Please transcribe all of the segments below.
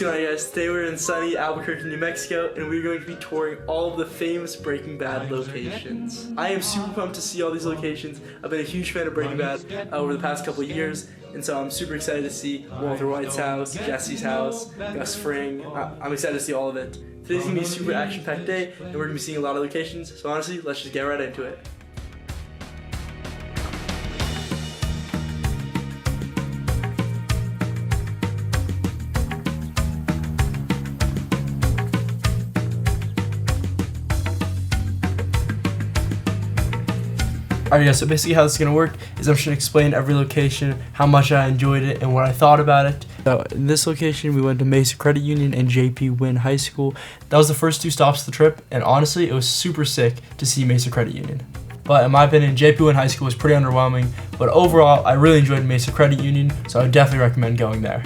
What's going on, guys? Today we're in sunny Albuquerque, New Mexico, and we're going to be touring all of the famous Breaking Bad locations. I am super pumped to see all these locations. I've been a huge fan of Breaking Bad over the past couple of years, and so I'm super excited to see Walter White's house, Jesse's house, Gus Fring. I'm excited to see all of it. Today's going to be a super action-packed day, and we're going to be seeing a lot of locations, so honestly, let's just get right into it. Alright guys, so basically how this is going to work is I'm just going to explain every location, how much I enjoyed it, and what I thought about it. So in this location, we went to Mesa Credit Union and JP Wynn High School. That was the first two stops of the trip, and honestly, it was super sick to see Mesa Credit Union. But in my opinion, JP Wynn High School was pretty underwhelming, but overall, I really enjoyed Mesa Credit Union, so I would definitely recommend going there.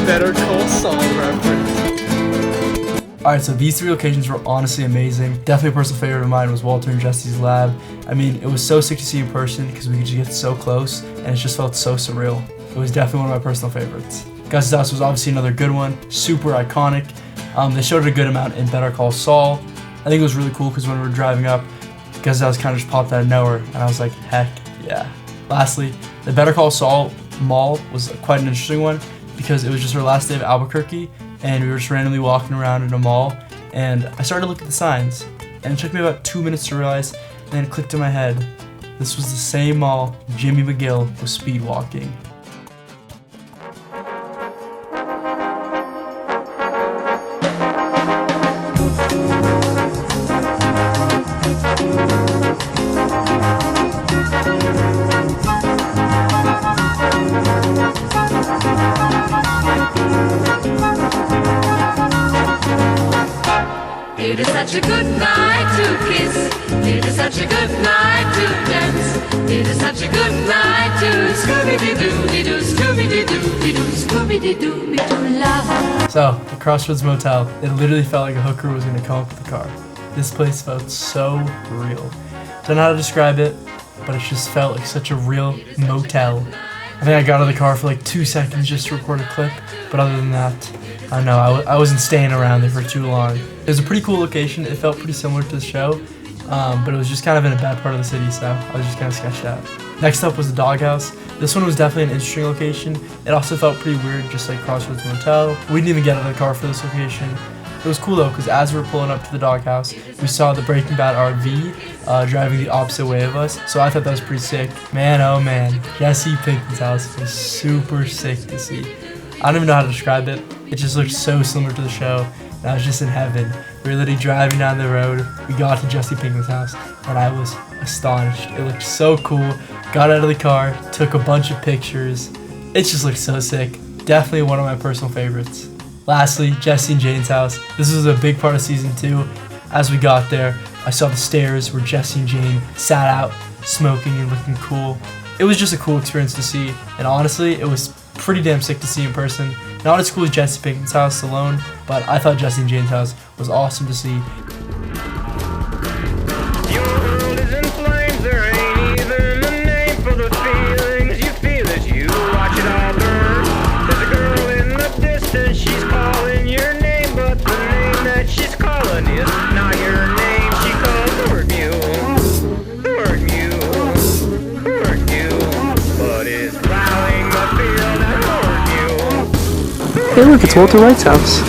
Better Call Saul reference. Alright, so these three locations were honestly amazing. Definitely a personal favorite of mine was Walter and Jesse's lab. I mean, it was so sick to see in person because we could just get so close and it just felt so surreal. It was definitely one of my personal favorites. Gus's house was obviously another good one, super iconic. They showed it a good amount in Better Call Saul. I think it was really cool because when we were driving up, Gus's house kind of just popped out of nowhere and I was like, heck yeah. Lastly, the Better Call Saul mall was quite an interesting one, because it was just our last day of Albuquerque and we were just randomly walking around in a mall and I started to look at the signs and it took me about 2 minutes to realize, and then it clicked in my head, this was the same mall Jimmy McGill was speed walking. It is such a good night to kiss. It is such a good night to dance. It is such a good night to Scooby-Doo-Doo, Scooby-Doo-Doo, Scooby-Doo-Doo, love. So, the Crossroads Motel, it literally felt like a hooker was going to come up with the car. This place felt so real. Don't know how to describe it, but it just felt like such a real motel. I think I got out of the car for like 2 seconds just to record a clip, but other than that, I don't know, I wasn't staying around there for too long. It was a pretty cool location. It felt pretty similar to the show, but it was just kind of in a bad part of the city, so I was just kind of sketched out. Next up was the doghouse. This one was definitely an interesting location. It also felt pretty weird, just like Crossroads Motel. We didn't even get out of the car for this location. It was cool though, because as we were pulling up to the doghouse, we saw the Breaking Bad RV driving the opposite way of us, so I thought that was pretty sick. Man, oh man, Jesse Pinkman's house was super sick to see. I don't even know how to describe it. It just looked so similar to the show, and I was just in heaven. We were literally driving down the road. We got to Jesse Pinkman's house, and I was astonished. It looked so cool. Got out of the car, took a bunch of pictures. It just looked so sick. Definitely one of my personal favorites. Lastly, Jesse and Jane's house. This was a big part of season 2. As we got there, I saw the stairs where Jesse and Jane sat out, smoking and looking cool. It was just a cool experience to see, and honestly, it was pretty damn sick to see in person. Not as cool as Jesse Pinkman's house alone, but I thought Jesse and Jane's house was awesome to see. Your world is in flames, there ain't even a name for the feelings you feel as you watch it all burn. There's a girl in the distance, she's calling your name, but the name that she's calling is not your name. She calls the word you, but it's plowing the field at Hey look, it's Walter White's house.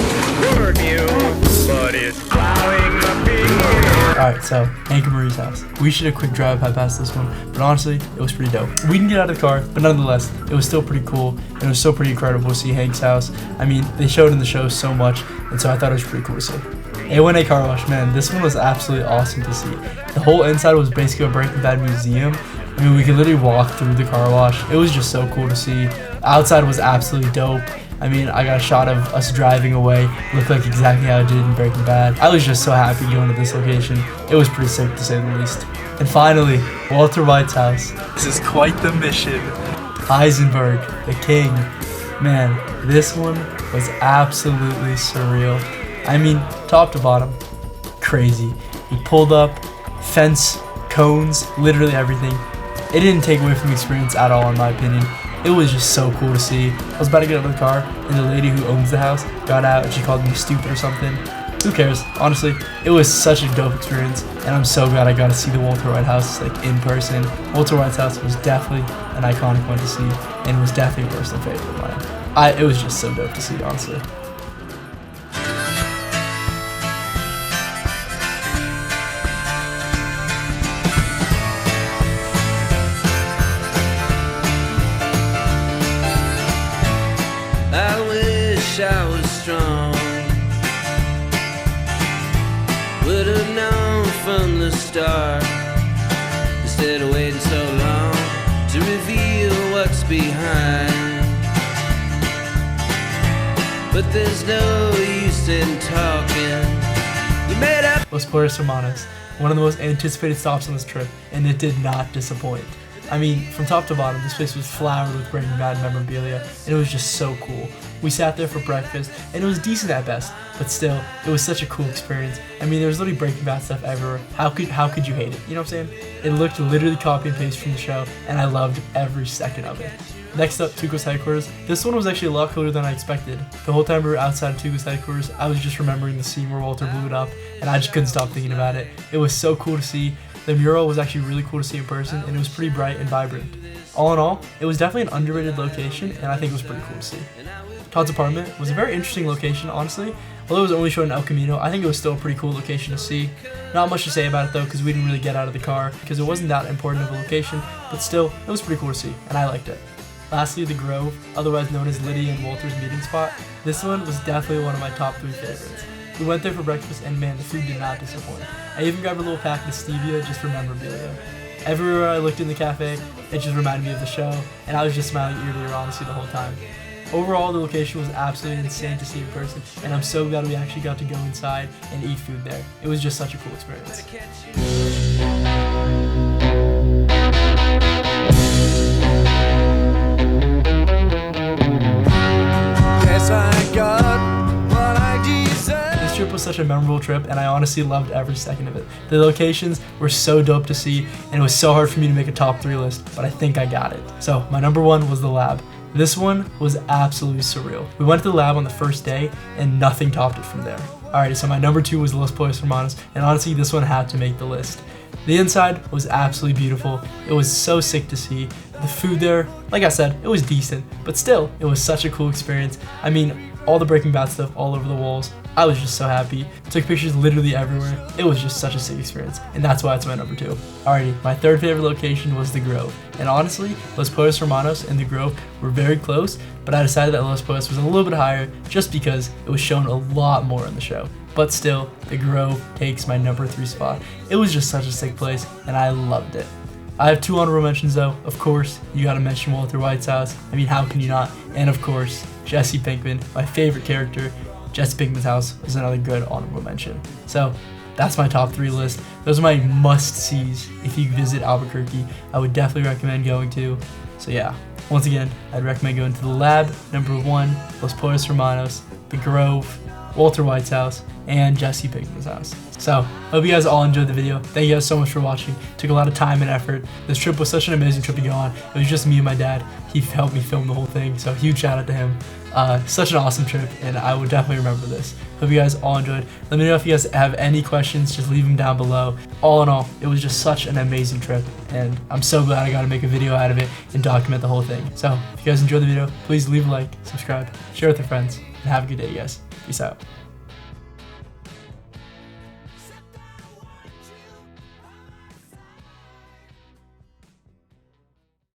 Alright, so Hank and Marie's house. We should have quick drive past this one, but honestly, it was pretty dope. We didn't get out of the car, but nonetheless, it was still pretty cool, and it was still pretty incredible to see Hank's house. I mean, they showed in the show so much, and so I thought it was pretty cool to see. A1A Car Wash, man, this one was absolutely awesome to see. The whole inside was basically a Breaking Bad museum. I mean, we could literally walk through the car wash. It was just so cool to see. Outside was absolutely dope. I mean, I got a shot of us driving away. Looked like exactly how it did in Breaking Bad. I was just so happy going to this location. It was pretty sick to say the least. And finally, Walter White's house. This is quite the mission. Heisenberg, the king. Man, this one was absolutely surreal. I mean, top to bottom, crazy. He pulled up, fence, cones, literally everything. It didn't take away from the experience at all, in my opinion. It was just so cool to see. I was about to get out of the car, and the lady who owns the house got out, and she called me stupid or something. Who cares? Honestly, it was such a dope experience, and I'm so glad I got to see the Walter White house like in person. Walter White's house was definitely an iconic one to see, and was definitely a personal favorite of mine. It was just so dope to see, honestly. I wish I was strong. Would have known from the start, instead of waiting so long to reveal what's behind. But there's no use in talking. You made up. Los Pollos Hermanos, one of the most anticipated stops on this trip, and it did not disappoint. I mean, from top to bottom, this place was flowered with Breaking Bad memorabilia, and it was just so cool. We sat there for breakfast, and it was decent at best, but still, it was such a cool experience. I mean, there was literally Breaking Bad stuff everywhere. How could you hate it? You know what I'm saying? It looked literally copy and paste from the show, and I loved every second of it. Next up, Tuco's headquarters. This one was actually a lot cooler than I expected. The whole time we were outside of Tuco's headquarters, I was just remembering the scene where Walter blew it up, and I just couldn't stop thinking about it. It was so cool to see. The mural was actually really cool to see in person, and it was pretty bright and vibrant. All in all, it was definitely an underrated location, and I think it was pretty cool to see. Todd's apartment was a very interesting location, honestly. Although it was only shown in El Camino, I think it was still a pretty cool location to see. Not much to say about it though, because we didn't really get out of the car, because it wasn't that important of a location, but still, it was pretty cool to see, and I liked it. Lastly, the Grove, otherwise known as Lydia and Walter's meeting spot. This one was definitely one of my top 3 favorites. We went there for breakfast, and man, the food did not disappoint. I even grabbed a little pack of stevia just for memorabilia. Everywhere I looked in the cafe, it just reminded me of the show, and I was just smiling ear to ear honestly the whole time. Overall, the location was absolutely insane to see in person, and I'm so glad we actually got to go inside and eat food there. It was just such a cool experience. Yes, I got what I deserve. This trip was such a memorable trip, and I honestly loved every second of it. The locations were so dope to see, and it was so hard for me to make a top 3 list, but I think I got it. So my number 1 was the lab. This one was absolutely surreal. We went to the lab on the first day, and nothing topped it from there. Alrighty, so my number 2 was Los Pollos Hermanos, and honestly, this one had to make the list. The inside was absolutely beautiful. It was so sick to see. The food there, like I said, it was decent, but still, it was such a cool experience. I mean, all the Breaking Bad stuff all over the walls. I was just so happy. Took pictures literally everywhere. It was just such a sick experience, and that's why it's my number 2. Alrighty, my 3rd favorite location was the Grove. And honestly, Los Pollos Hermanos and the Grove were very close, but I decided that Los Pollos was a little bit higher just because it was shown a lot more in the show. But still, the Grove takes my number 3 spot. It was just such a sick place, and I loved it. I have 2 honorable mentions though. Of course, you gotta mention Walter White's house. I mean, how can you not? And of course, Jesse Pinkman, my favorite character. Jesse Pinkman's house is another good honorable mention. So that's my top 3 list. Those are my must-sees if you visit Albuquerque. I would definitely recommend going to. So yeah, once again, I'd recommend going to the lab, number 1, Los Pollos Hermanos, the Grove, Walter White's house, and Jesse Pinkman's house. So, hope you guys all enjoyed the video. Thank you guys so much for watching. It took a lot of time and effort. This trip was such an amazing trip to go on. It was just me and my dad. He helped me film the whole thing, so huge shout out to him. Such an awesome trip, and I would definitely remember this. Hope you guys all enjoyed. Let me know if you guys have any questions, just leave them down below. All in all, it was just such an amazing trip, and I'm so glad I got to make a video out of it and document the whole thing. So, if you guys enjoyed the video, please leave a like, subscribe, share with your friends, and have a good day, guys. Peace out.